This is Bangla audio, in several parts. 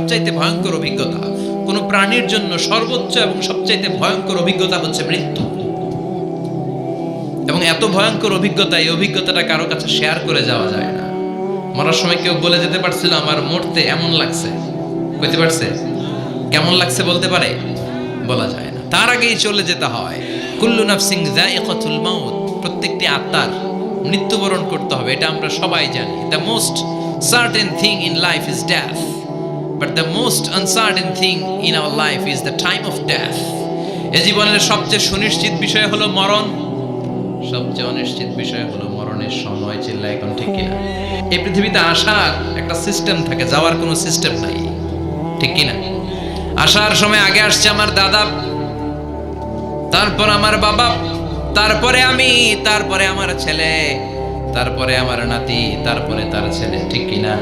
সবচাইতে ভয়ঙ্কর অভিজ্ঞতা, কোন প্রাণীর জন্য সর্বোচ্চ এবং সবচাইতে ভয়ঙ্কর অভিজ্ঞতা হচ্ছে মৃত্যু। এবং এত ভয়ঙ্কর অভিজ্ঞতা, এই অভিজ্ঞতাটা কারো কাছে শেয়ার করে যাওয়া যায় না। মরার সময় কেউ বলে যেতে পারছিল আমার মরতে এমন লাগছে, বলতে পারছে? কেমন লাগছে বলতে পারে? বলা যায় না, তার আগেই চলে যেতে হয়। কুল্লু নাফসিন যায়িকাতুল মাউত, প্রত্যেকটি আত্মার মৃত্যুবরণ করতে হবে, এটা আমরা সবাই জানি। The most certain thing in life is death, but the most uncertain thing in our life is the time of death. এই জীবনের সবচেয়ে সুনিশ্চিত বিষয় হলো মরণ, সবচেয়ে অনিশ্চিত বিষয় হলো মরণের সময়। চিল্লা এখন ঠিক কিনা? এই পৃথিবীতে আসার একটা সিস্টেম থাকে, যাওয়ার কোনো সিস্টেম নাই, ঠিক কিনা? আসার সময় আগে আসছে আমার দাদা, তারপর আমার বাবা, তারপরে আমি, তারপরে আমার ছেলে, তারপরে আমার নাতি, তারপরে তার ছেলে, ঠিক কিনা?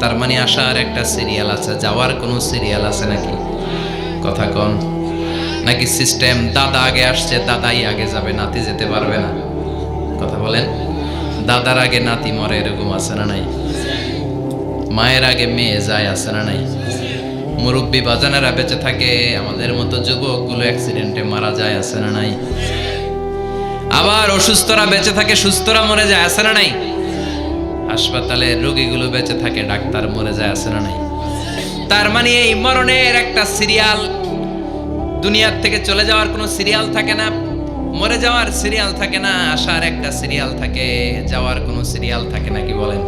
তার মানে আসার একটা সিরিয়াল আছে, যাওয়ার কোনো সিরিয়াল আছে নাকি? কথা কন। নাকি সিস্টেম দাদা আগে আসছে, দাদাই আগে যাবে, নাতি যেতে পারবে না? কথা বলেন। দাদার আগে নাতি মরে, এরকম আছে না নাই? মায়ের আগে মেয়ে যায়, আছে না নাই? মুরব্বী বাজানেরা বেঁচে থাকে, আমাদের মতো যুবকগুলো অ্যাক্সিডেন্টে মারা যায়, আছে না নাই? আবার অসুস্থরা বেঁচে থাকে, সুস্থরা মরে যায়, আছে না নাই? হাসপাতালে রোগীগুলো বেঁচে থাকে, ডাক্তার মরে যায়, আছে না নাই? তার মানে এই মরণের একটা সিরিয়াল, দুনিয়ার থেকে চলে যাওয়ার কোনো সিরিয়াল থাকে না, মরে যাওয়ার সিরিয়াল থাকে না, আসার একটা সিরিয়াল থাকে, যাওয়ার কোনো সিরিয়াল থাকে না, কি বলেন?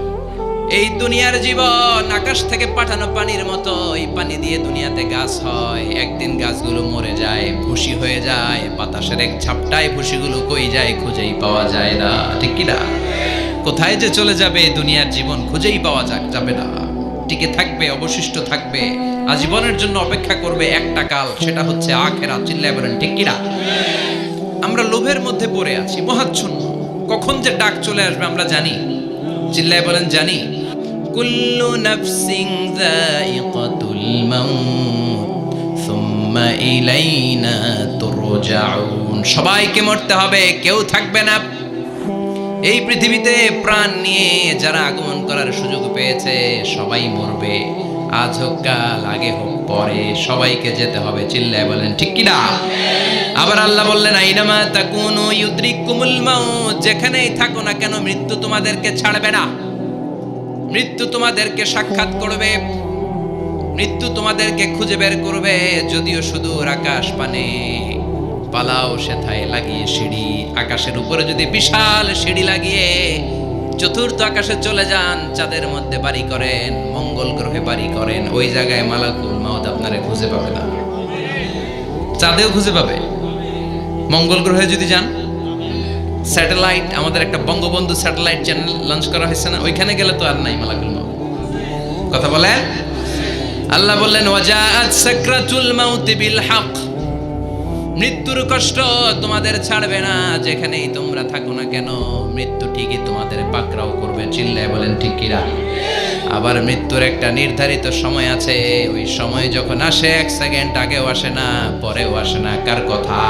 এই দুনিয়ার জীবন আকাশ থেকে পাঠানো পানির মতো, এই পানি দিয়ে দুনিয়াতে গাছ হয়, একদিন গাছগুলো মরে যায়, ভুসি হয়ে যায়, বাতাসের এক ঝাপটায় ভুসিগুলো কই যায়, খুঁজেই পাওয়া যায় না, ঠিক কি না? কোথায় যে চলে যাবে দুনিয়ার জীবন, খুঁজেই পাওয়া যাবে না। টিকে থাকবে, অবশিষ্ট থাকবে, আজীবনের জন্য অপেক্ষা করবে একটা কাল, সেটা হচ্ছে আখিরাত। চিল্লায় বলেন ঠিক কি না? আমরা লোভের মধ্যে পড়ে আছি, মহাচ্ছন্ন, কখন যে ডাক চলে আসবে আমরা জানি। চিল্লায় বলেন জানি। কুল্লু নাফসিন যায়িকাতুল মাউত সুম্মা ইলাইনা তুরজাউন। সবাইকে মরতে হবে, কেউ থাকবে না। এই পৃথিবীতে প্রাণ নিয়ে যারা আগমন করার সুযোগ পেয়েছে সবাই মরবে, আজ হোক কাল, আগে হোক পরে, সবাইকে যেতে হবে। চিল্লায় বলেন ঠিক কি না? আবার আল্লাহ বললেন আইনামা তাকুনু ইউদরিকুমুল মাউত, যেখানেই থাকো না কেন মৃত্যু তোমাদেরকে ছাড়বে না, মৃত্যু তোমাদেরকে সাক্ষাৎ করবে, মৃত্যু তোমাদেরকে খুঁজে বের করবে। যদিও সুদূর আকাশ পানে পালাও সেথায় লাগিয়ে সিঁড়ি, আকাশের উপরে যদি বিশাল সিঁড়ি লাগিয়ে চতুর্থ আকাশে চলে যান, চাঁদের মধ্যে বাড়ি করেন, মঙ্গল গ্রহে বাড়ি করেন, ওই জায়গায় মালাকুল মাউত আপনারে খুঁজে পাবে না। চাঁদেও খুঁজে পাবে, মঙ্গল গ্রহে যদি যান, স্যাটেলাইট, আমাদের একটা বঙ্গবন্ধু স্যাটেলাইট চ্যানেল লঞ্চ করা হয়েছে না, ওইখানে গেলে তো আর নাই মালাকুল মাউত। কথা বলেন। আল্লাহ বললেন ওয়াজাআত সাকরাতুল মাউত বিল হক, মৃত্যুর কষ্ট তোমাদের ছাড়বে না, যেখানেই তোমরা থাকো না কেন মৃত্যু ঠিকই তোমাদের পাকড়াও করবে। চিল্লায় বলেন ঠিক কিনা? আবার মৃত্যুর একটা নির্ধারিত সময় আছে, ওই সময় যখন আসে এক সেকেন্ড আগেও আসে না, পরেও আসে না। কার কথা?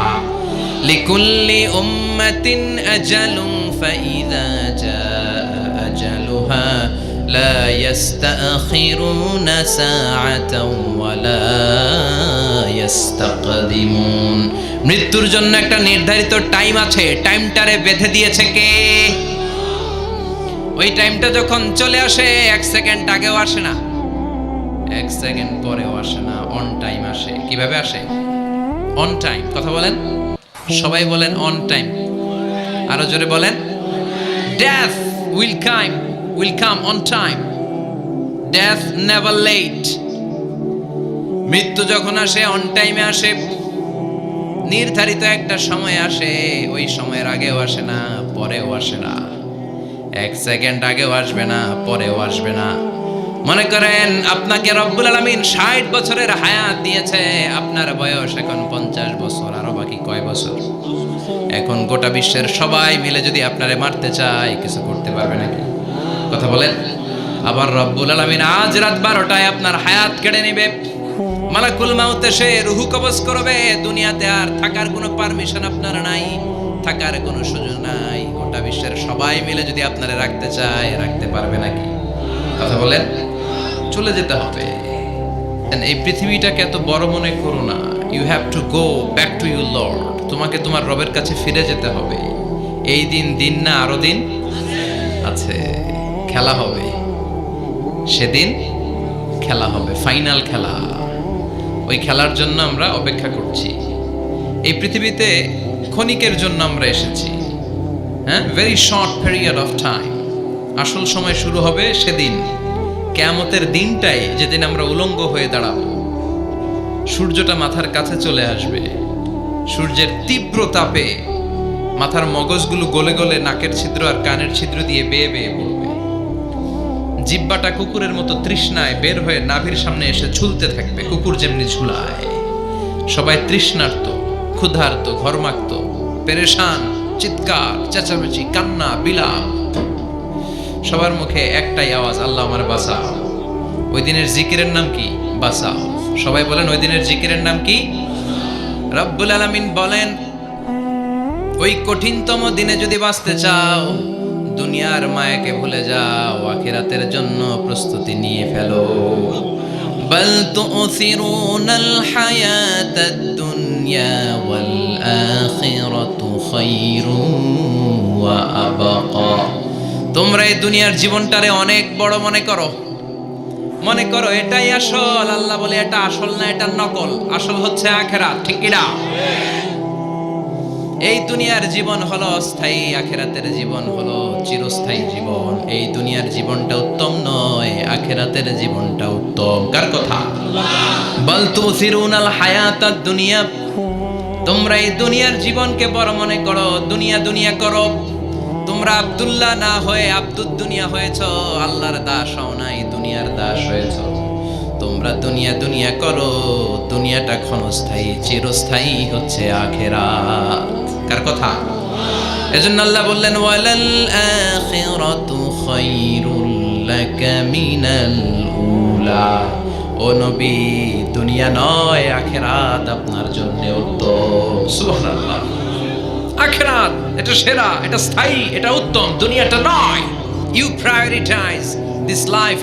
লিকুল্লি উম্মাতিন আজালুন ফাইযা জাআ আজালুহা লা ইস্তাখিরুনা সাআতাও ওয়ালা ইস্তাকদিমুন। মৃত্যুর জন্য একটা নির্ধারিত টাইম আছে, টাইমটারে বেঁধে দিয়েছে কে? ওই টাইমটা যখন চলে আসে এক সেকেন্ড আগেও আসে না, এক সেকেন্ড পরেও আসে না, অন টাইম আসে। কিভাবে আসে? On time. কথা বলেন, সবাই বলেন অন টাইম, আরো জোরে বলেন। Death will come on time, death never late. মৃত্যু যখন আসে অন টাইমে আসে, নির্ধারিত একটা সময় আসে, ওই সময়ের আগেও আসে না, পরেও আসে না, এক সেকেন্ড আগেও আসবে না, পরেও আসবে না। মনে করেন আপনাকে রব্বুল আলামিন 60 বছরের হায়াত দিয়েছে, আপনার বয়স এখন 50 বছর, আরো বাকি কয় বছর? এখন গোটা বিশ্বের সবাই মিলে যদি আপনারে মারতে চায়, কিছু করতে পারবে নাকি? কথা বলেন। আবার রব্বুল আলামিন আজ রাত 12টায় আপনার হায়াত কেড়ে নেবে, মালাকুল মাউত এসে রূহ কবজ করবে। দুনিয়াতে আর থাকার কোনো পারমিশন আপনার নাই, থাকার কোনো সুযোগ নাই। গোটা বিশ্বের সবাই মিলে যদি আপনারে রাখতে চায়, রাখতে পারবে নাকি? কথা বলেন। চলে যেতে হবে, এই পৃথিবীটাকে এত বড় মনে করো না। You have to go back to your lord. তোমাকে তোমার রবের কাছে ফিরে যেতে হবে। এই দিন না আরো দিন আছে, খেলা হবে, সেদিন খেলা হবে, ফাইনাল খেলা। ওই খেলার জন্য আমরা অপেক্ষা করছি। এই পৃথিবীতে ক্ষণিকের জন্য আমরা এসেছি, হ্যাঁ, very short period of time. আসল সময় শুরু হবে সেদিন, কিয়ামতের দিনটাই, যেদিন আমরা উলঙ্গ হয়ে দাঁড়াবো। সূর্যটা মাথার কাছে চলে আসবে, সূর্যের তীব্র তাপে মাথার মগজগুলো গলে গলে নাকের ছিদ্র আর কানের ছিদ্র দিয়ে বেয়ে বেয়ে পড়বে। জিহ্বাটা কুকুরের মতো তৃষ্ণায় বের হয়ে নাভির সামনে এসে ঝুলতে থাকবে, কুকুর যেমনি ঝুলায়। সবাই তৃষ্ণার্ত, ক্ষুধার্ত, ঘর্মাক্ত, পেরেশান, চিৎকার, চেঁচামেচি, কান্না, বিলাপ। সবার মুখে একটাই আওয়াজ, আল্লাহ আমার বাঁচাও। ওই দিনের জিকিরের নাম কি? বাঁচাও। সবাই বলেন, ওই দিনের জিকিরের নাম কি? রব্বুল আলামিন বলেন, ওই কঠিনতম দিনে যদি বাঁচতে চাও, দুনিয়ার মায়াকে ভুলে যাও, আখিরাতের জন্য প্রস্তুতি নিয়ে ফেলো। বাল তুসিরুনাল হায়াতাদ দুনিয়া ওয়াল আখিরাতু খায়রুন ওয়া আবকা। তোমরা এই দুনিয়ার জীবনটারে অনেক বড় মনে করো এটাই আসল। আল্লাহ বলে এটা আসল না, এটা নকল। আসল হচ্ছে আখিরাত, ঠিক কি না? এই দুনিয়ার জীবন হলো অস্থায়ী, আখিরাতের জীবন হলো চিরস্থায়ী জীবন। এই দুনিয়ার জীবনটা উত্তম নয়, আখিরাতের জীবনটা উত্তম। কার কথা? বাল তুসিরুনাল হায়াতাদ দুনিয়া। তোমরা এই দুনিয়ার জীবনকে বড় মনে করো, দুনিয়া করো। তোমরা আব্দুল্লাহ না হয়ে আব্দুদ দুনিয়া হয়েছো, আল্লাহর দাস হও নাই, দুনিয়ার দাস হয়েছো। তোমরা দুনিয়া করো, দুনিয়াটা ক্ষণস্থায়ী, চিরস্থায়ী হচ্ছে আখিরাত। কার কথা? এজন্য আল্লাহ বললেন, ওয়ালাল আখিরাতু খায়রুল লাকা মিনাল উলা। ও নবী, দুনিয়া নয়, আখিরাত আপনার জন্য উত্তম। সুবহানাল্লাহ। আখিরাত এটা সেরা, এটা স্থায়ী, এটা উত্তম, দুনিয়াটা নয়। You prioritise this life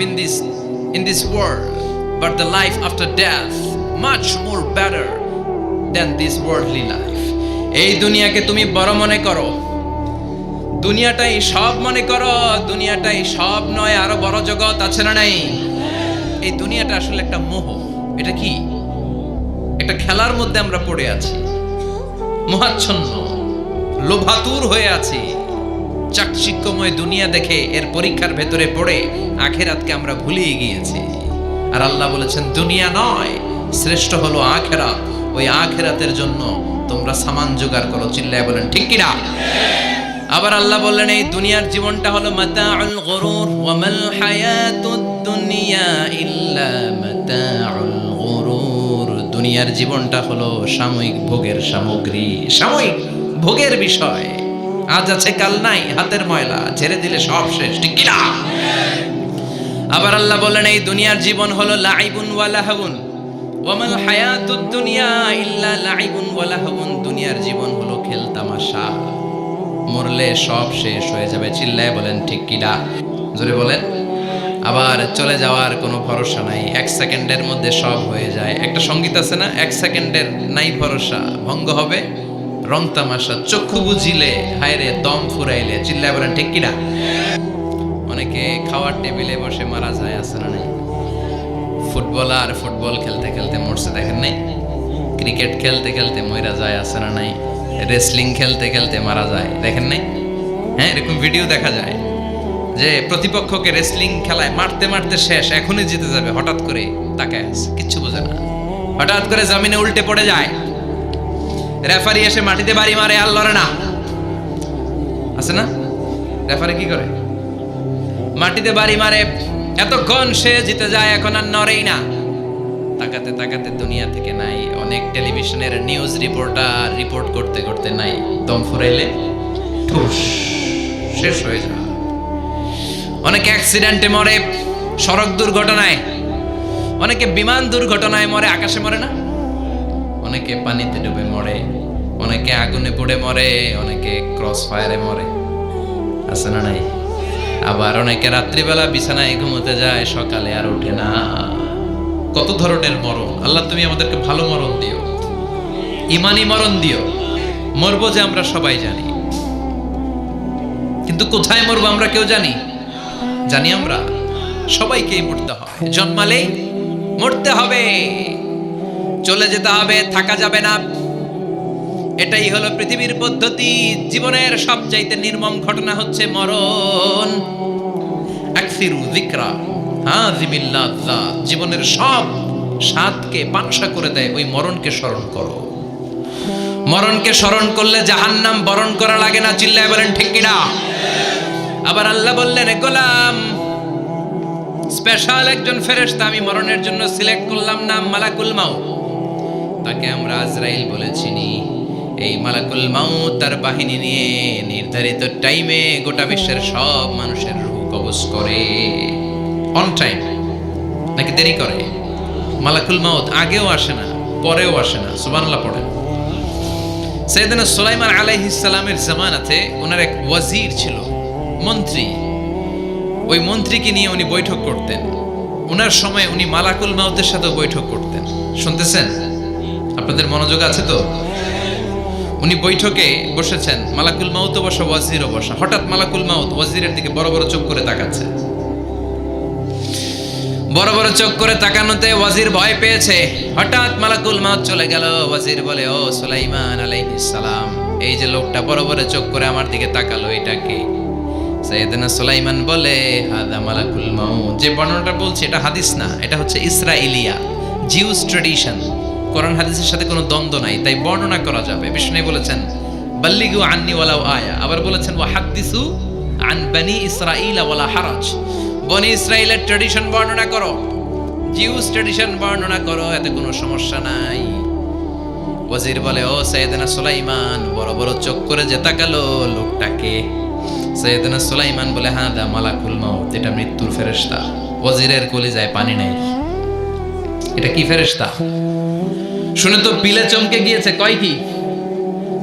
in this world, but the life after death much more better than this worldly life. এই দুনিয়াকে তুমি বড় মনে করো, দুনিয়াটাই সব মনে করো। দুনিয়াটাই সব নয়, আরো বড় জগৎ আছে না নাই? এই দুনিয়াটা আসলে একটা মোহ। এটা কি? একটা খেলার মধ্যে আমরা পড়ে আছি, মোহাচ্ছন্ন, লোভাতুর হয়ে আছি। চাকচিক্যময় দুনিয়া দেখে এর পরীক্ষার ভেতরে পড়ে আখিরাতকে আমরা ভুলিয়ে গিয়েছি। আর আল্লাহ বলেছেন, দুনিয়া নয়, শ্রেষ্ঠ হলো আখিরাত। ওই আখিরাতের জন্য তোমরা সামান জোগাড় করো। চিল্লায় বলেন ঠিক কিনা? আবার আল্লাহ বললেন, এই দুনিয়ার জীবনটা হলো মাতাউল গুরুর, ওয়া মাল হায়াতুদ দুনিয়া ইল্লা মাতাউল গুরুর। দুনিয়ার জীবনটা হলো সাময়িক ভোগের সামগ্রী, সাময়িক ভোগের বিষয়। আজ আছে কাল নাই, হাতের ময়লা, ঝেড়ে দিলে সব শেষ, ঠিক কিনা? আবার আল্লাহ বললেন, এই দুনিয়ার জীবন হলো লাইবুন ওয়া লাহবুন, ওয়া মাল হায়াতুদ দুনিয়া ইল্লা লাইবুন ওয়া লাহবুন। দুনিয়ার জীবন হলো খেল তামাশা, মরলে সব শেষ হয়ে যাবে। চিল্লায় বলেন ঠিক কিনা? জোরে বলেন। আবার চলে যাওয়ার কোনো ভরসা নাই, এক সেকেন্ডের মধ্যে সব হয়ে যায়। একটা সঙ্গীত আছে না, এক সেকেন্ডের নাই ভরসা, ভঙ্গ হবে রং তামাশা, চক্ষু বুঝিলে হায়রে দম ফুরাইলে। চিল্লায় বলেন ঠিক কিনা? অনেকে খাওয়ার টেবিলে বসে মারা যায়, আছে না নাই? ফুটবলার ফুটবল খেলতে খেলতে মরছে, দেখেন নাই? ক্রিকেট খেলতে খেলতে মরা যায়, আছে না নাই? রেসলিং খেলতে খেলতে মারা যায়, দেখেন নাই? হ্যাঁ, এরকম ভিডিও দেখা যায় যে প্রতিপক্ষকে রেসলিং খেলায় মারতে মারতে শেষ, এখনই জিতে যাবে, হঠাৎ করে তাকায় আছে, কিচ্ছু বোঝে না, হঠাৎ করে জমিনে উল্টে পড়ে যায়। রেফারি এসে মাটিতে বাড়ি মারে, আর লড়ে না, আছে না? রেফারি কি করে? মাটিতে বাড়ি মারে, এতক্ষণ সে জিতে যায়, এখন আর নড়েই না। তাকাতে তাকাতে দুনিয়া থেকে নাই। অনেক টেলিভিশনের নিউজ রিপোর্টার রিপোর্ট করতে করতে নাই, দম ফুরাইলে ঠুস শেষ হয়ে যায়। অনেকে অ্যাক্সিডেন্টে মরে, সড়ক দুর্ঘটনায়, অনেকে বিমান দুর্ঘটনায় মরে, আকাশে মরে না? অনেকে পানিতে ডুবে মরে, অনেকে আগুনে পুড়ে মরে, অনেকে ক্রস ফায়ারে মরে, আছে না নাই? আবার অনেকে রাত্রিবেলা বিছানায় ঘুমোতে যায়, সকালে আর ওঠে না। দুনিয়ার জীবনটা হলো লাইবুন ওয়া লাহবুন, ওয়া মাল হায়াতুদ দুনিয়া ইল্লা লাইবুন ওয়া লাহবুন। দুনিয়ার জীবনটা হলো খেল তামাশা, মরলে সব শেষ হয়ে যাবে। চিল্লায় বলেন ঠিক কিনা? আবার অনেকে রাত্রিবেলা বিছানায় ঘুমোতে যায়, সকালে আর ওঠে না। কত ধরনের মরণ। আল্লাহ তুমি আমাদেরকে ভালো মরণ দিও, ইমানি মরণ দিও। মরবো যে আমরা সবাই জানি, কিন্তু কোথায় মরবো আমরা কেউ জানি? জানি আমরা? সবাইকেই মরতে হবে, জন্মালেই মরতে হবে, চলে যেতে হবে, থাকা যাবে না। এটাই হলো পৃথিবীর পদ্ধতি। জীবনের সবচাইতে নির্মম ঘটনা হচ্ছে মরণ। আকসিরু যিকরা হাযিমিল লাযযাত, জীবনের সব স্বাদকে পানসা করে দেয় ওই মরণকে স্মরণ করো। মরণকে স্মরণ করলে জাহান্নাম বরণ করা লাগে না। চিল্লায় বলেন ঠিক কিনা? আবার আল্লাহ বললেন, গোলাম, স্পেশাল একজন ফেরেশতা আমি মরণের জন্য সিলেক্ট করলাম, নাম মালাকুল মাউত। তাকে আমরা আজরাইল বলে চিনি। এই মালাকুল মাউত তার বাহিনী নিয়ে নির্ধারিত টাইমে গোটা বিশ্বের সব মানুষের রূহ কবজ করে। অন টাইম নাকি দেরি করে? মালাকুল মাউত আগেও আসে না, পরেও আসে না। সুবহানাল্লাহ পড়েন। সাইয়েদনা সুলাইমান আলাইহিস সালামের জামানাতে ওনার এক ওয়াজির ছিল, মন্ত্রী। ওই মন্ত্রীকে নিয়ে উনি বৈঠক করতেন। ওনার সময় উনি মালাকুল মাউতের সাথেও বৈঠক করতেন। শুনতেছেন? আপনাদের মনোযোগ আছে তো? উনি বৈঠকে বসেছেন, মালাকুল মাউতও বসা, ওয়াজিরও বসা। হঠাৎ মালাকুল মাউত ওয়াজিরের দিকে বড় বড় চোখ করে তাকাচ্ছে। বড় বড় চোখ করে তাকানোতে ওয়াজির ভয় পেয়েছে। হঠাৎ মালাকুল মাউত চলে গেল। ওয়াজির বলে, ও সুলাইমান আলাইহিস সালাম, এই যে লোকটা বড় বড় চোখ করে আমার দিকে তাকালো, এটা কে? সাইয়েদনা সুলাইমান বলে, হাদা মালাকুল মাউত। যে বর্ণনাটা বলছি এটা হাদিস না, এটা হচ্ছে ইসরাইলিয়া, জিউস ট্র্যাডিশন। কোরআন হাদিসের সাথে কোনো দ্বন্দ্ব নাই, তাই বর্ণনা করা যাবে। বিষ্ণু বলেছেন, বাল্লিগু আন্নি ওয়ালাউ আয়া। আবার বলেছেন, ওয়া হাদিসু আন বনি ইসরাঈল ওয়ালা হারাজ। বনি ইসরাইলের ট্র্যাডিশন বর্ণনা করো, জিউস ট্র্যাডিশন বর্ণনা করো, এতে কোনো সমস্যা নাই। ওয়াজির বলে, ও সাইয়েদনা সুলাইমান, বড় বড় চোখ করে যে তাকালো লোকটাকে? সাইয়েদনা সুলাইমান বলে, হাদা মালাকুল মাউত, এটা মৃত্যুর ফেরেশতা। ওয়াজিরের কলিজায় পানি নেই। এটা কি ফেরেশতা? শুনে তো পিলে চমকে গিয়েছে। কয় কি?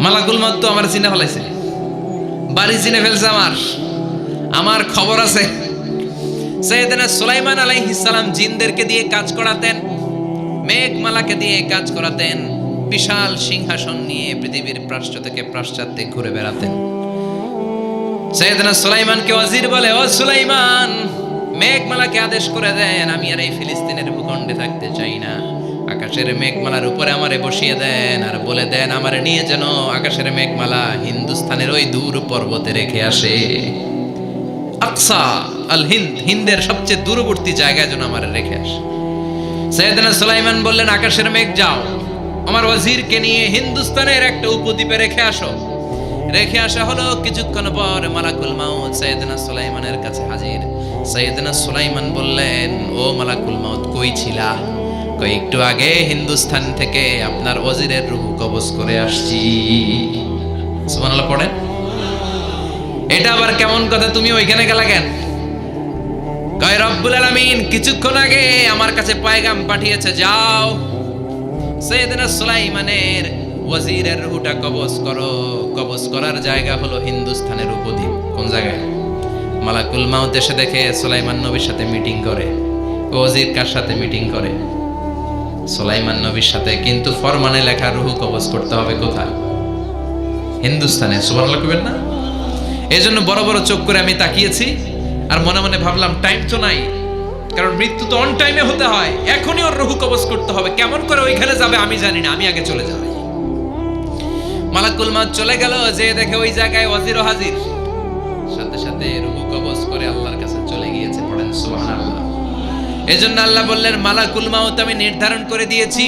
মালাকুল মাউত তো আমার চিনে ফেলাইছে, বাড়ি চিনে ফেলছে, আমার খবর আছে। সাইয়েদনা সুলাইমান আলাইহিস সালাম জিনদেরকে দিয়ে কাজ করাতেন, মেঘমালাকে দিয়ে কাজ করাতেন, বিশাল সিংহাসন নিয়ে পৃথিবীর প্রাচ্য থেকে পাশ্চাত্যে ঘুরে বেড়াতেন। সাইয়েদনা সুলাইমানকে ওয়াজির বলে, ও সুলাইমান, মেঘমালাকে আদেশ করে দেন, আমি আর এই ফিলিস্তিনের ভূখণ্ডে থাকতে চাই না। আকাশের মেঘমালার উপরে আমারে বসিয়ে দেন, আর বলে দেন আমারে নিয়ে যেন আকাশের মেঘমালা হিন্দুস্তানের ওই দূর পর্বতে রেখে আসে। আকসা আল হিন্দ, হিন্দের সবচেয়ে দূরবর্তী জায়গায় যেন আমারে রেখে আসে। সাইয়েদনা সুলাইমান বললেন, আকাশের মেঘ যাও, আমার ওয়াজিরকে নিয়ে হিন্দুস্তানের একটা উপদ্বীপে রেখে আসো। রেখে আসা হলো। কিছুক্ষণ পর মালাকুল মাউত সাইয়েদনা সুলাইমানের কাছে হাজির। সাইয়েদনা সুলাইমান বললেন, ও মালাকুল মাউত, কই ছিলা? কই, একটু আগে হিন্দুস্তান থেকে আপনার ওয়াজিরের রূহ কবজ করে আসছি। সুবহানাল্লাহ পড়েন। এটা আবার কেমন কথা, তুমি ওইখানে গেলা কেন? কয়, রব্বুল আলামিন কিছুক্ষণ আগে আমার কাছে পয়গাম পাঠিয়েছে, যাও সাইয়েদনা সুলাইমানের ওয়াজিরের রূহটা কবজ করো। কবজ করার জায়গা হলো হিন্দুস্তানের উপদ্বীপ। কোন জায়গায়? মালাকুল মাউত এসে দেখে সুলাইমান নবীর সাথে মিটিং করে। ওয়াজির কার সাথে মিটিং করে? সুলাইমান নবীর সাথে। কিন্তু ফরমানে লেখা রূহ কবজ করতে হবে কোথায়? হিন্দুস্তানে। সুবহানাল্লাহ কইবেন না? এজন্য বড় বড় চোখ করে আমি তাকিয়েছি, আর মনে মনে ভাবলাম টাইম তো নাই, কারণ মৃত্যু তো অন টাইমে হতে হয়। এখনই ওর রূহ কবজ করতে হবে। কেমন করে ওইখানে যাবে আমি জানি না, আমি আগে চলে যাই। মালাকুল মাউত চলে গেল, যে দেখে ওই জায়গায় ওয়াজিরও হাজির। সাথে সাথে রূহ কবজ করে আল্লাহর কাছে চলে গিয়েছে। পড়েন সুবহানাল্লাহ। এজন্য আল্লাহ বললেন, মালাকুল মাউত আমি নির্ধারণ করে দিয়েছি,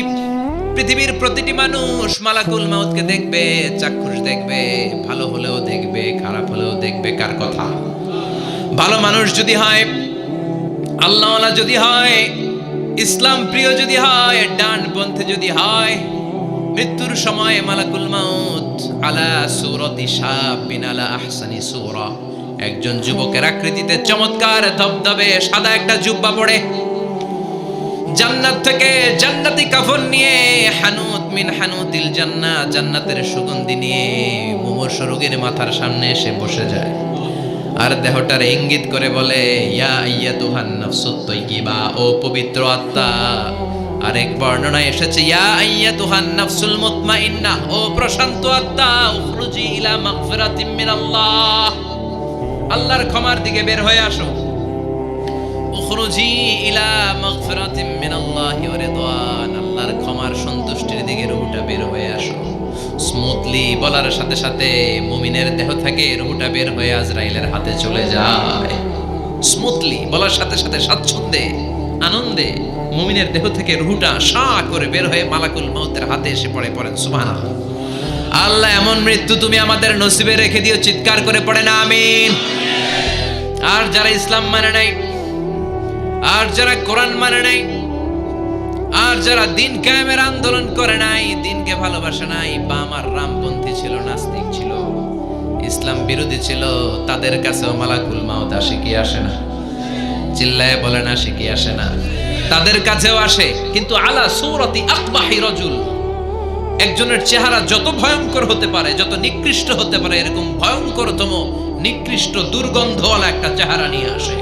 পৃথিবীর প্রতিটি মানুষ মালাকুল মাউতকে দেখবে, চাক্ষুষ দেখবে, ভালো হলেও দেখবে, খারাপ হলেও দেখবে। কার কথা? ভালো মানুষ যদি হয়, আল্লাহওয়ালা যদি হয়, ইসলাম প্রিয় যদি হয়, ডানপন্থী যদি হয়, মৃত্যুর সময় মালাকুল মাউত আলা সূরাতি শাবিন আলা আহসানি সূরা, একজন যুবকের আকৃতিতে চমৎকার ধবধবে সাদা একটা জুব্বা পরে, জান্নাত থেকে জান্নাতি কাফন নিয়ে, হানুত মিন হানুতিল জান্নাত, জান্নাতের সুগন্ধি নিয়ে মুমূর্ষু রোগীর মাথার সামনে এসে বসে যায়, আর দেহটার ইঙ্গিত করে বলে, ইয়া আইয়াতুহান নাফসুত তাইয়্যিবা, ও পবিত্র আত্মা, আরেক বর্ণনায় এসেছে ইয়া আইয়াতুহান নাফসুল মুতমাইন্নাহ, ও প্রশান্ত আত্মা, উখরুজি ইলা মাগফিরাতিম মিনাল্লাহ, আল্লাহর ক্ষমার দিকে বের হয়ে আসো। উখরুজি ইলা মাগফিরাতিম মিনাল্লাহি ওয়া রিদওয়ান, আল্লাহর ক্ষমার সন্তুষ্টির দিকে রুহটা বের হয়ে আসো। স্মুথলি বলার সাথে সাথে মুমিনের দেহ থেকে রুহটা বের হয়ে আজরাইলের হাতে চলে যায়। স্মুথলি বলার সাথে সাথে স্বাচ্ছন্দ্যে আনন্দে মুমিনের দেহ থেকে রুহটা সা করে বের হয়ে মালাকুল মউতের হাতে এসে পড়ে। পড়েন সুবহানাল্লাহ। আল্লাহ এমন মৃত্যু তুমি আমাদের নসিবে রেখে দিও, চিৎকার করে পড়েন আমিন। আর যারা ইসলাম মানে নাই, আর যারা কোরআন মানে নাই, আর যারা দিন কায়েমের আন্দোলন করে নাই, দিনকে ভালোবাসে নাই, বাম আর রামপন্থী ছিল, নাস্তিক ছিল, ইসলাম বিরোধী ছিল, তাদের কাছেও মালাকুল মাউত আসে কি আসে না? চিল্লায় বলেন আসে কি আসে না? তাদের কাছেও আসে, কিন্তু আলা সূরাতি আকবাহি রাজুল, একজনের চেহারা যত ভয়ঙ্কর হতে পারে, যত নিকৃষ্ট হতে পারে, এরকম ভয়ঙ্করতম নিকৃষ্ট দুর্গন্ধওয়ালা একটা চেহারা নিয়ে আসে।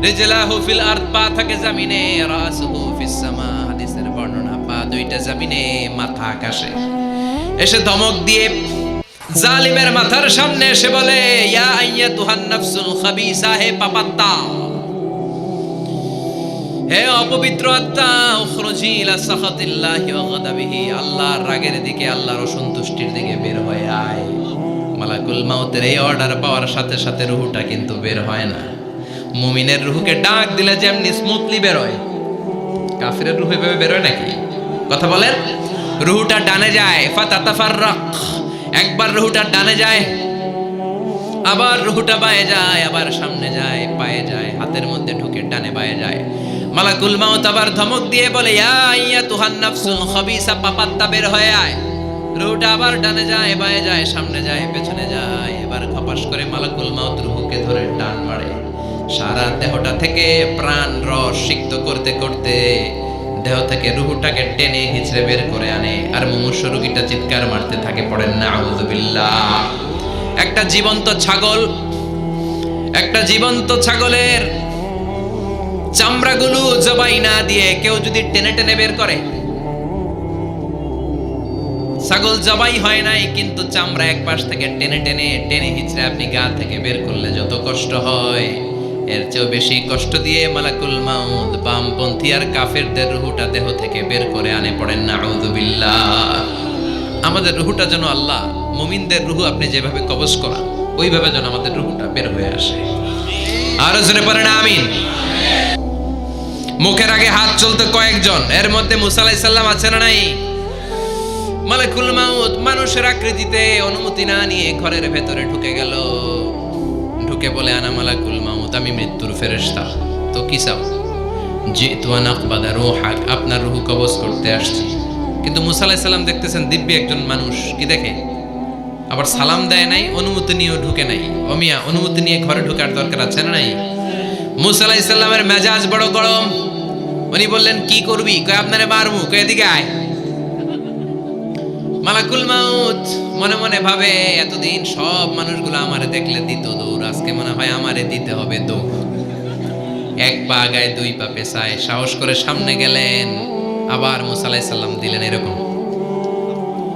রিজলাহু ফিল আরদ, পা থাকে জমিনে, রাসুহু ফিস সামা, হাদিসের বর্ণনা, পা দুইটা জমিনে, মাথা আকাশে। এসে ধমক দিয়ে জালিমের মাথার সামনে এসে বলে ইয়া আইয়াতুহান নাফসুল খাবিসা, হে পাপাত্তা, হে অপবিত্র আত্মা, উখরুজি ইলা সাখাতিল্লাহি ওয়া গাদাবিহি, আল্লাহর রাগের দিকে, আল্লাহর অসন্তুষ্টির দিকে বের হয়ে আয়। মালাকুল মাউতের এই অর্ডার পাওয়ার সাথে সাথে রুহটা কিন্তু বের হয় না। মুমিনের রুহকে ডাক দিলে যেমনি স্মুথলি বের হয়, কাফিরের রুহ এভাবে বের হয় নাকি? কথা বলেন। রুহটা ডানে যায়, ফাতাতাফাররাক, একবার রুহটা ডানে যায়, আবার রুহটা বায়ে যায়, আবার সামনে যায়, পায়ে যায়, হাতের মধ্যে ঢুকে ডানে বায়ে যায়। মালাকুল মাউত আবার ধমক দিয়ে বলে ইয়া আইয়াতুহান নাফসুল খাবিসা, পাপাত্তা বের হয়ে আয়। রুহটা আবার ডানে যায়, বায়ে যায়, সামনে যায়, পেছনে যায়। এবার খপাস করে মালাকুল মাউত রুহকে ধরে টান মারে। সারা দেহটা থেকে প্রাণ রস সিক্ত করতে করতে দেহ থেকে রুহটাকে টেনে হিচড়ে বের করে আনে। আর মুমূর্ষু রোগীটা চিৎকার মারতে থাকে, পড়েন নাউযু বিল্লাহ। একটা জীবন্ত ছাগলের চামড়াগুলো জবাই না দিয়ে কেউ যদি টেনে টেনে বের করে, ছাগল জবাই হয় নাই কিন্তু চামড়া এক পাশ থেকে টেনে টেনে টেনে হিচড়ে আপনি গা থেকে বের করলে যত কষ্ট হয়, এর চেয়েও বেশি কষ্ট দিয়ে মালাকুল মাউত বামপন্থী আর কাফেরদের রুহটা দেহ থেকে বের করে আনে। পড়েন নাউযু বিল্লাহ। আমাদের রুহটা যেন আল্লাহ মুমিনদের রুহ আপনি যেভাবে কবজ করান, ওইভাবে যেন আমাদের রুহটা বের হয়ে আসে। আরো জোরে পড়েন আমিন। মুখের আগে হাত চলতে কয়েকজন, এর মধ্যে মুসা আলাইহিস সালাম আছে না নাই? মালাকুল মাউত মানুষের আকৃতিতে অনুমতি না নিয়ে ঘরের ভেতরে ঢুকে গেল। ঢুকে বলে আনা মালাকুল মাউত, আমি মৃত্যুর ফেরেশতা। তো কি চাও? জিতু আন আকবাদা রূহাক, আপনার রূহ কবজ করতে আসছি। কিন্তু মুসা আলাইহিস সালাম দেখতেছেন দিব্যি একজন মানুষ, কি দেখে? আবার সালাম দেয় নাই, অনুমতি নিয়েও ঢুকে নাই। অমিয়া অনুমতি নিয়ে ঘরে ঢোকার দরকার আছে না নাই? মুসা আলাইহিস সালামের মেজাজ বড় গরম। উনি বললেন কি করবি? কয় আপনারে মারমু। কয় এদিকে আয়। মালাকুল মাউত মনে মনে ভাবে এতদিন সব মানুষগুলো আমারে দেখলে দিত দৌড়, আজকে মনে হয় আমারে দিতে হবে দৌড়। এক পা আগায় দুই পা পেছায়, সাহস করে সামনে গেলেন। আবার মুসা আলাইহিস সালাম দিলেন এরকম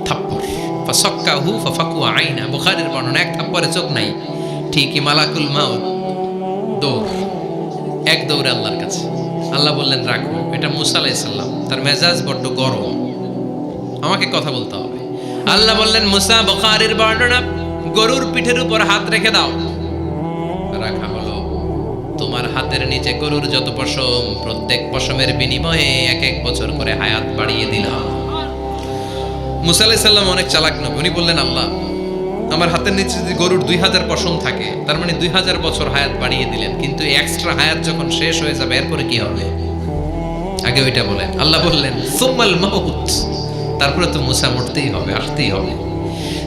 থাপ্পড়, ফাসাক্কাহু ফাফাকু আইনা, বুখারীর বর্ণনা, এক থাপ্পড়ে চোখ নাই। ঠিকই মালাকুল মাউত দৌড়, এক দৌড়ে আল্লাহর কাছে। আল্লাহ বললেন রাখো, এটা মুসা আলাইহিস সালাম, তার মেজাজ বড্ড গরম, আমাকে কথা বলতে হবে। আল্লাহ বললেন মুসা, বুখারীর বর্ণনা, গরুর পিঠের উপর হাত রেখে দাও। রাখা হলো। তোমার হাতের নিচে গরুর যত পশম, প্রত্যেক পশমের বিনিময়ে এক এক বছর করে হায়াত বাড়িয়ে দিলাম। মুসা আলাইহিস সালাম অনেক চালাক নবী, উনি বললেন আল্লাহ আমার হাতের নিচে যদি গরুর 2000 পশম থাকে, তার মানে 2000 বছর হায়াত বাড়িয়ে দিলেন। কিন্তু এক্সট্রা হায়াত যখন শেষ হয়ে যাবে এরপরে কি হবে? আগে ওইটা বলেন। আল্লাহ বললেন সুম্মাল মাউত, তারপরে তো মুসা মরতেই হবে, আসতেই হবে।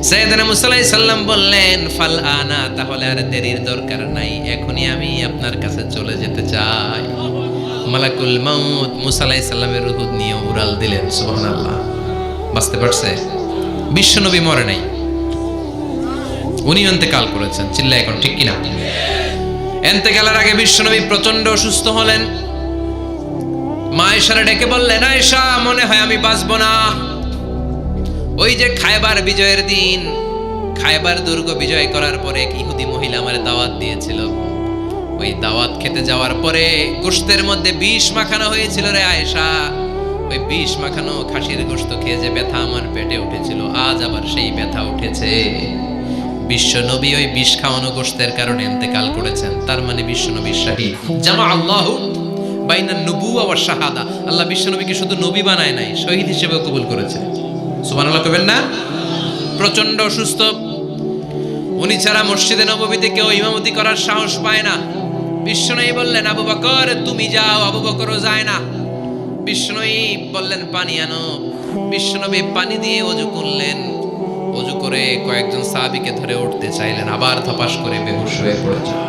সাইয়েদনা মুসা আলাইহিস সালাম বললেন ফাল আনা, তাহলে আর দেরির দরকার নাই, এখনই আমি আপনার কাছে চলে যেতে চাই। মালাকুল মাউত মুসা আলাইহিস সালামের রূহ নিয়ে উড়াল দিলেন। সুবহানাল্লাহ। বাঁচতে পারছে? বিশ্বনবী মরে নাই, উনি ইন্তেকাল করেছেন। চিল্লায় এখন ঠিক কিনা? ইন্তেকালের আগে বিশ্বনবী প্রচন্ড অসুস্থ হলেন। মা আয়েশারে ডেকে বললেন, আয়েশা মনে হয় আমি বাঁচব না। ওই যে খায়বার বিজয়ের দিন, খায়বার দুর্গ বিজয় করার পরে এক ইহুদি মহিলা আমার দাওয়াত দিয়েছিল। ওই দাওয়াত খেতে যাওয়ার পরে গোশতের মধ্যে বিষ মাখানো হয়েছিল রে আয়েশা। ওই বিষ মাখানো খাসির গোশত খেয়ে যে ব্যথা আমার পেটে উঠেছিল, আজ আবার সেই ব্যথা উঠেছে। বিশ্ব নবী ওই বিষ খাওয়ানো গোশতের কারণে ইন্তেকাল করেছেন। তার মানে বিশ্ব নবী শাহীদ। জামা আল্লাহু বাইনা নবুওয়া ওয়া শাহাদা। আল্লাহ বিশ্ব নবীকে শুধু নবী বানায় নাই, শহীদ হিসেবেও কবুল করেছে। সুবহানাল্লাহ কইবেন না? প্রচন্ড অসুস্থ, উনি ছাড়া মসজিদে নববীতে কেউ ইমামতি করার সাহস পায় না। বিশ্বনবী বললেন, আবু বকর তুমি যাও। আবু বকরও যায় না। বিশ্বনবী বললেন, পানি আনো। বিশ্বনবী পানি দিয়ে ওযু করলেন। ওযু করে কয়েকজন সাহাবীকে ধরে উঠতে চাইলেন, আবার ধপাস করে বেহুশ হয়ে পড়ে যায়।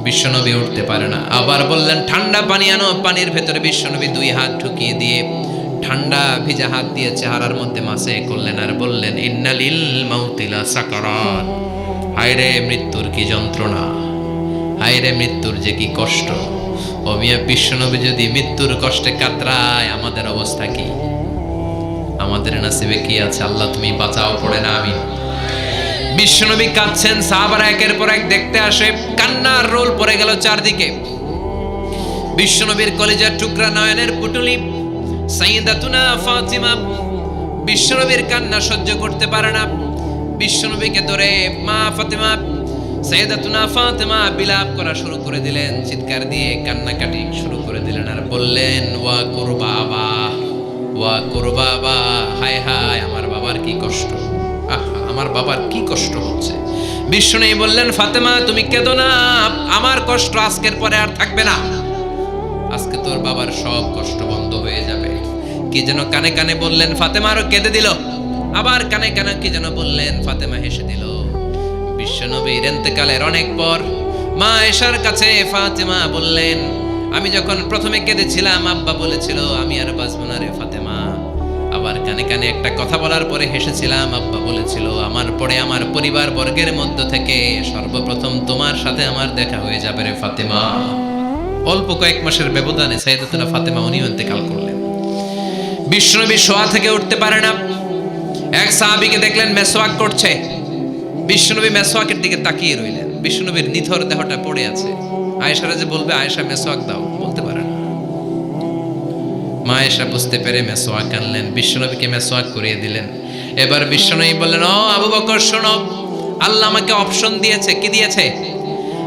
বিশ্বনবী উঠতে পারে না। আবার বললেন, ঠান্ডা পানি আনো। পানির ভেতরে বিশ্বনবী দুই হাত ঢুকিয়ে দিয়ে ঠান্ডা ভিজা হাত দিয়ে চেহারার মধ্যে মাসে করলেন আর বললেন, ইন্নালিল মাউতি লা সাকারাত। হায়রে মৃত্যুর কি যন্ত্রণা, হায়রে মৃত্যুর যে কি কষ্ট। ও মিয়া, বিশ্বনবী যদি মৃত্যুর কষ্টে কাতরায়, আমাদের অবস্থা কি? আমাদের নসিবে কি আছে? আল্লাহ তুমি বাঁচাও, পড়ে না আমিন। বিশ্বনবী কাঁদছেন, সাহাবারা একের পর এক দেখতে আসে। কান্নার রোল পড়ে গেল চারদিকে। বিশ্বনবীর কলিজার টুকরা নয়নের পুটুলি সাইয়্যিদাতুনা ফাতিমা বিশ্বনবীর কান্না সহ্য করতে পারে না। বিশ্বনবীকে ধরে মা ফাতিমা, সাইয়্যিদাতুনা ফাতিমা বিলাপ করা শুরু করে দিলেন, চিৎকার দিয়ে কান্নাকাটি শুরু করে দিলেন আর বললেন, ওয়া কুরবাবা, ওয়া কুরবাবা, হায় হায় আমার বাবার কি কষ্ট, আহা আমার বাবার কি কষ্ট হচ্ছে। বিশ্বনবী বললেন, ফাতেমা তুমি কেঁদো না, আমার কষ্ট আজকের পরে আর থাকবে না। আজকে তোর বাবার সব কষ্ট বন্ধ হয়ে যাবে। কি যেন কানে কানে বললেন, ফাতেমা আরো কেঁদে দিল। আবার কানে কানে কি যেন বললেন, ফাতেমা হেসে দিল। বিশ্বনবীর ইন্তেকালের অনেক পর মা আয়েশার কাছে ফাতেমা বললেন, আমি যখন প্রথমে কেঁদেছিলাম আব্বা বলেছিল আমি আর বাঁচবো না রে ফাতেমা। আবার কানে কানে একটা কথা বলার পরে হেসেছিলাম, আব্বা বলেছিল আমার পরে আমার পরিবার বর্গের মধ্য থেকে সর্বপ্রথম তোমার সাথে আমার দেখা হয়ে যাবে রে ফাতেমা। অল্প কয়েক মাসের ব্যবধানে সাইয়্যিদাতুনা ফাতেমা উনিও ইন্তেকাল করলেন। বিশ্বনবী শোয়া থেকে উঠতে পারে না। এক সাহাবীকে দেখলেন মেসওয়াক করছে। বিশ্বনবী মেসওয়াকের দিকে তাকিয়ে রইলেন। বিশ্বনবীর নিথর দেহটা পড়ে আছে। আয়েশারা যে বলবে আয়েশা মেসওয়াক দাও, বলতে পারে না। মা আয়েশা বুঝতে পেরে মেসওয়াক আনলেন, বিশ্বনবীকে মেসওয়াক করিয়ে দিলেন। এবার বিশ্বনবী বললেন, ও আবু বকর শোনো, আল্লাহ আমাকে অপশন দিয়েছে। কি দিয়েছে?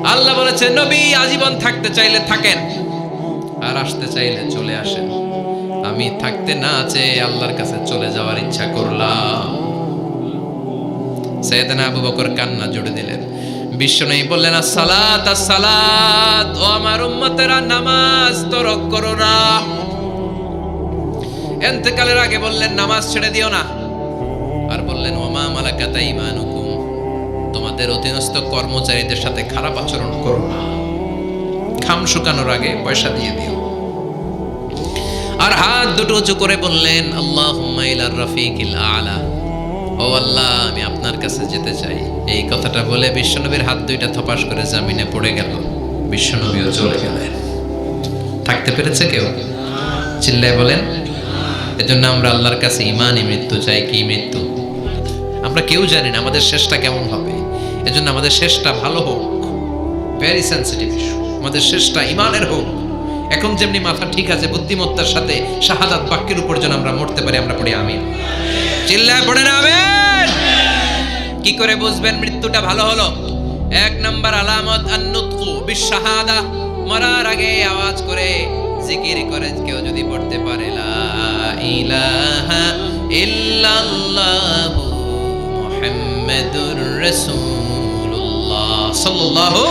আল্লাহ বলেছে নবী আজীবন থাকতে চাইলে থাকেন, আর আসতে চাইলে চলে আসেন। আমি থাকতে না চেয়ে আল্লাহর কাছে চলে যাওয়ার ইচ্ছা করলাম। সাইয়েদনা আবু বকর কান্না জুড়ে দিলেন। বিশ্বনবী বললেন, আসসালাত আসসালাত, ও আমার উম্মতেরা নামাজ তরক করো না। ইন্তেকালের আগে বললেন নামাজ ছেড়ে দিও না। আর বললেন, ওমা মালাকাত আইমানুকুম, তোমাদের অধীনস্থ কর্মচারীদের সাথে খারাপ আচরণ করো না। খাম শুকানোর আগে পয়সা দিয়ে দিও। আর হাত দুটো উঁচু করে বললেন, আল্লাহুম্মা ইলার রাফিকিল আলা, ও আল্লাহ আমি আপনার কাছে যেতে চাই। এই কথাটা বলে বিশ্বনবীর হাত দুইটা থপাস করে জামিনে পড়ে গেল। বিশ্বনবীও চলে গেলেন। থাকতে পেরেছে কেউ? চিল্লায় বলেন। এজন্য আমরা আল্লাহর কাছে ঈমানি মৃত্যু চাই। কি মৃত্যু? আমরা কেউ জানি না আমাদের শেষটা কেমন হবে। এজন্য আমাদের শেষটা ভালো হোক। Very sensitive issue. আমাদের শেষটা ঈমানের হোক। এখন যেমনি মাথা ঠিক আছে, বুদ্ধিমত্তার সাথে শাহাদাত বাক্যের উপর যেন আমরা মরতে পারি। আমরা পড়ি আমিন। চিল্লায় পড়ে না আমিন। কি করে বুঝবেন মৃত্যুটা ভালো হলো? এক নাম্বার আলামত আন-নুতকু বিশ-শাহাদা। মরার আগে আওয়াজ করে জিকির করে কেউ যদি পড়তে পারে লা ইলাহা ইল্লাল্লাহু মুহাম্মাদুর রাসূলুল্লাহ সাল্লাল্লাহু,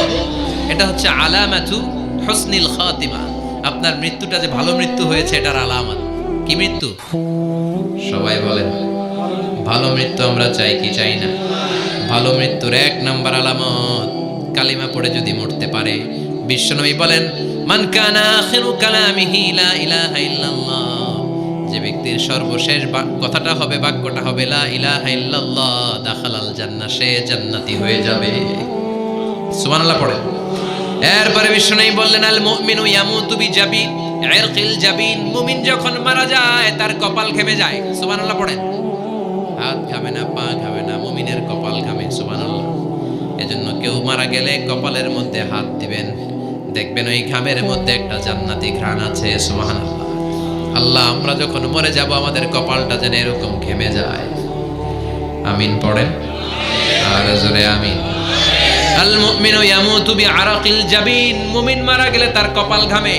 এটা হচ্ছে আলামাতু হুসনিল খাতিমা। আপনার মৃত্যুটা যে ভালো মৃত্যু হয়েছে এটার আলামত। কি মৃত্যু? সবাই বলেন ভালো মৃত্যু আমরা চাই কি চাই না? ভালো মৃত্যুর এক নাম্বার আলামত কালিমা পড়ে যদি মরতে পারে। বিশ্বনবী বলেন, মান কানা আখিরু কালামিহি লা ইলাহা ইল্লাল্লাহ, যে ব্যক্তির সর্বশেষ কথাটা হবে, বাক্যটা হবে লা ইলাহা ইল্লাল্লাহ, দাখালাল জান্নাহ, সে জান্নাতি হয়ে যাবে। সুবহানাল্লাহ পড়েন। এরপরে বিশ্বনবী বললেন, আল মুমিনু ইয়ামুতু ইরকিল জাবিন, মুমিন যখন মারা যায় তার কপাল ঘেমে যায়। সুবহানাল্লাহ পড়েন। হাত ঘামে না, পা ঘামে না, মুমিনের কপাল ঘামে। সুবহানাল্লাহ। এজন্য কেউ মারা গেলে কপালের মধ্যে হাত দিবেন, দেখবেন ওই ঘামের মধ্যে একটা জান্নাতি ঘ্রাণ আছে। সুবহানাল্লাহ। আল্লাহ, আমরা যখন মরে যাব আমাদের কপালটা যেন এরকম ঘেমে যায়। আমিন পড়েন আর জোরে আমিন। আল মুমিনু ইয়ামুতু বিআরাকিল জাবিন, মুমিন মারা গেলে তার কপাল ঘামে।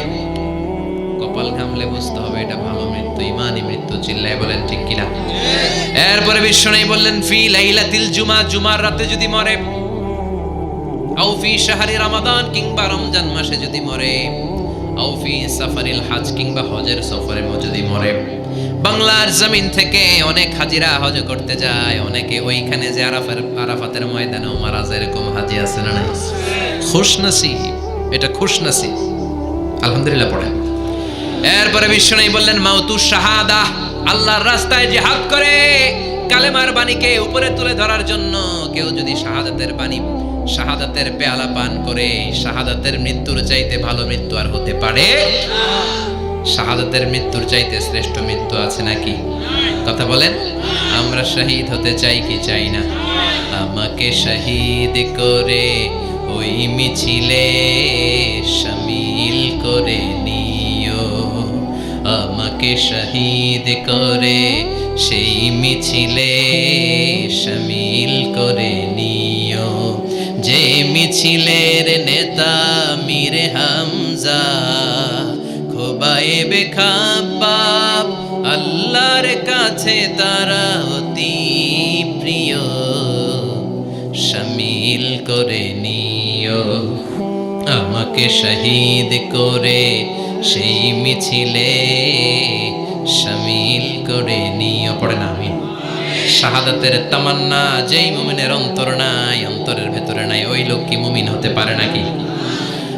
কপাল ঘামলে বুঝতে হবে এটা ভালো মৃত্যু, ঈমানি মৃত্যু। চিল্লায় বলেন ঠিক কিনা? এরপরে বিশ্বনবী বললেন ফি লাইলাতিল জুমা, জুমার রাতে যদি মরে, আও ফি শাহরি রমাদান, কিংবা রমজান মাসে যদি মরে, আও ফি সাফারিল হজ, কিংবা হজের সফরে যদি মরে। বাংলার জমিন থেকে অনেক হাজিরা হজ করতে যায়, অনেকে ওইখানে যে আরাফাতের ময়দানেও মারা যায়, এরকম হাজি আছে না নাই? খুশনসিব, এটা খুশনসিব। আলহামদুলিল্লাহ পড়েন। এরপরে বিশ্বনবী বললেন মাউতু শাহাদা, আল্লাহর রাস্তায় জিহাদ করে কালেমার বাণীকে উপরে তুলে ধরার জন্য কেউ যদি শাহাদাতের বাণী, শাহাদাতের পেয়ালা পান করে, শাহাদাতের মৃত্যুর চাইতে ভালো মৃত্যু আর হতে পারে? শাহাদাতের মৃত্যুর চাইতে শ্রেষ্ঠ মৃত্যু আছে নাকি? কথা বলেন। আমরা শহীদ হতে চাই কি চাই না? আমাকে শহীদ করে ওই মিছিলে শামিল করে নিও, আমাকে শহীদ করে সেই মিছিলে শামিল করে নিও, যে মিছিলের নেতা মীরে হামজা, খোবায়েবে খাব্বাব, আল্লাহর কাছে তারা অতি প্রিয়, শামিল করে নিও, আমাকে শহীদ করে সেই মিছিলে শামিল করে নিও। পড়েন আমিন। শাহাদাতের তামান্না যেই মুমিনের অন্তর নাই, অন্তরের ভেতরে নাই, ওই লোক কি মুমিন হতে পারে নাকি?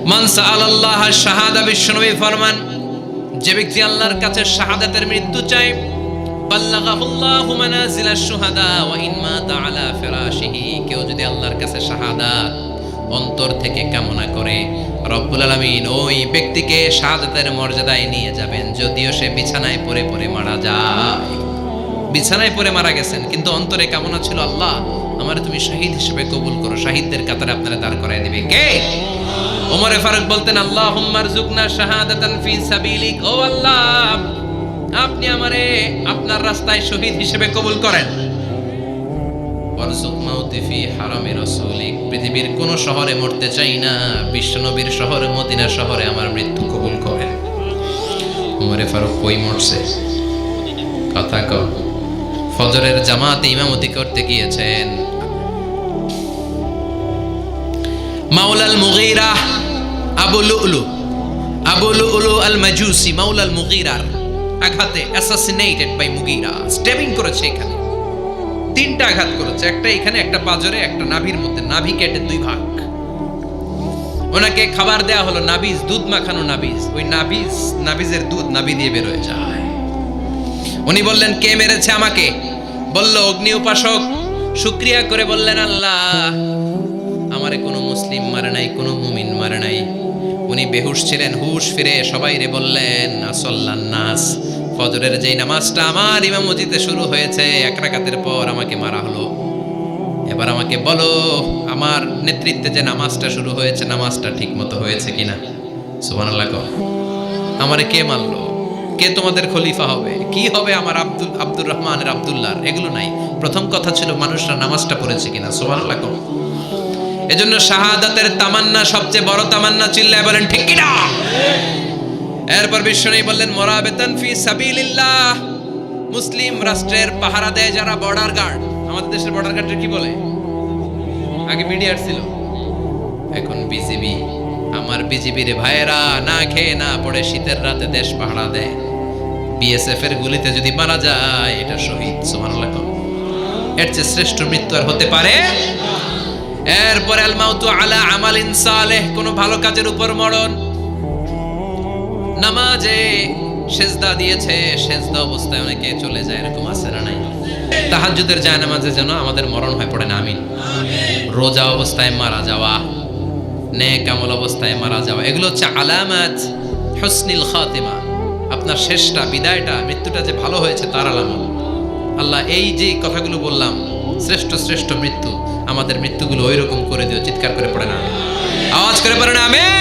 মান সাআলাল্লাহ শাহাদা, বিশ্বনবী ফরমান, যে ব্যক্তি আল্লাহর কাছে শাহাদাতের মৃত্যু চায়, বাল্লাগাহুল্লাহু মানাজিলাশ শুহাদা ওয়া ইন মাতা আলা ফিরাশিহি, কেউ যদি আল্লাহর কাছে শাহাদাত অন্তর থেকে কামনা করে, রব্বুল আলামিন ওই ব্যক্তিকে শাহাদাতের মর্যাদায় নিয়ে যাবেন, যদিও সে বিছানায় পড়ে পড়ে মারা যায়। বিছানায় পড়ে মারা গেছেন, কিন্তু অন্তরে কামনা ছিল আল্লাহ আমারে তুমি শহীদ হিসেবে কবুল করো, শাহিদদের কাতারে আপনারা দাঁড় করায় দিবে কে? ওমরে ফারুক বলতেন আল্লাহুম্মা রযুকনা শাহাদাতান ফি সাবিলিক, ও আল্লাহ আপনি আমারে আপনার রাস্তায় শহীদ হিসেবে কবুল করেন। ওয়ারযুক মাউতি ফি হারামি রাসূলিক, পৃথিবীর কোন শহরে মরতে চাই না, বিশ্বনবীর শহরে মদিনা শহরে আমার মৃত্যু কবুল করেন। ওমরে ফারুক কই মরছে? কথা কও। ফজরের জামাতে ইমামতি করতে গিয়েছেন, মাওলাল মুগীরা আবু লুলু আল মাজুসি, মাওলাল মুগীরার আঘাতে অ্যাসাসিনেটেড বাই মুগীরা, স্টেবিং করেছে এখানে, তিনটা আঘাত করেছে, একটা এখানে, একটা পাজরে, একটা নাভির মধ্যে, নাভি কেটে দুই ভাগ। ওনাকে খাবার দেয়া হলো নাবিজ, দুধ মাখানো নাবিজ, ওই নাবিজের দুধ নাভি দিয়ে বের হয়ে যায়। উনি বললেন কে মেরেছে আমাকে? বলল অগ্নি উপাসক। শুকরিয়া করে বললেন আল্লাহ আমারে কোনো মুসলিম মারে নাই, কোনো মুমিন মারে নাই। উনি বেহুশ ছিলেন, হুশ ফিরে সবাই রে বললেন আসল্লান নাস, ফজরের যেই নামাজটা আমার ইমামতিতে শুরু হয়েছে, এক রাকাতের পর আমাকে মারা হলো। এবার আমাকে বলো আমার নেতৃত্বে যে নামাজটা শুরু হয়েছে, নামাজটা ঠিক মতো হয়েছে কিনা? সুবহানাল্লাহ। আমারে কে মারলো? কে তোমাদের খলিফা হবে? কি হবে আমার আব্দুর রহমানের, আব্দুল্লাহর? এগুলো নাই, প্রথম কথা ছিল মানুষরা নামাজটা পড়েছে কিনা। সুবহানাল্লাহ। এজন্য শাহাদাতের তামান্না সবচেয়ে বড় তামান্না, চিল্লায় বলেন ঠিক কিনা? এরপর বিশ্বনবী বললেন মুরাবিতান ফি সাবিলিল্লাহ, মুসলিম রাষ্ট্রের পাহারা দেয় যারা, বর্ডার গার্ড। আমাদের দেশের বর্ডার গার্ডের কি বলে? আগে বিডিআর ছিল, এখন বিজিবি। আমার বিজিবির ভাইয়েরা না খেয়ে না পড়ে শীতের রাতে দেশ পাহারা দেয়, বিএসএফ এর গুলিতে যদি মারা যায় এটা শহীদ। সুবহানাল্লাহ। এর চেয়ে শ্রেষ্ঠ মৃত্যু আর হতে পারে? এরপরে আল মাউতু আলা আমালিন সালেহ, কোন ভালো কাজের উপর মরণ। নামাজে সেজদা দিয়েছে, সেজদা অবস্থায় অনেকে চলে যায়, এরকম আছে না নাই? তাহাজ্জুদের জায়নামাজে যেন আমাদের মরণ হয়, পড়েন আমিন। রোজা অবস্থায় মারা যাওয়া, নেক আমল অবস্থায় মারা যাওয়া, এগুলো হচ্ছে আলামাত হুসনিল খাতিমা, আপনার শেষটা, বিদায়টা, মৃত্যুটা যে ভালো হয়েছে তার আলামত। আল্লাহ এই যে কথাগুলো বললাম, শ্রেষ্ঠ শ্রেষ্ঠ মৃত্যু, আমাদের মৃত্যুগুলো ওই রকম করে দিও। চিৎকার করে পড়ে না, আওয়াজ করে পড়ে না, আমিন।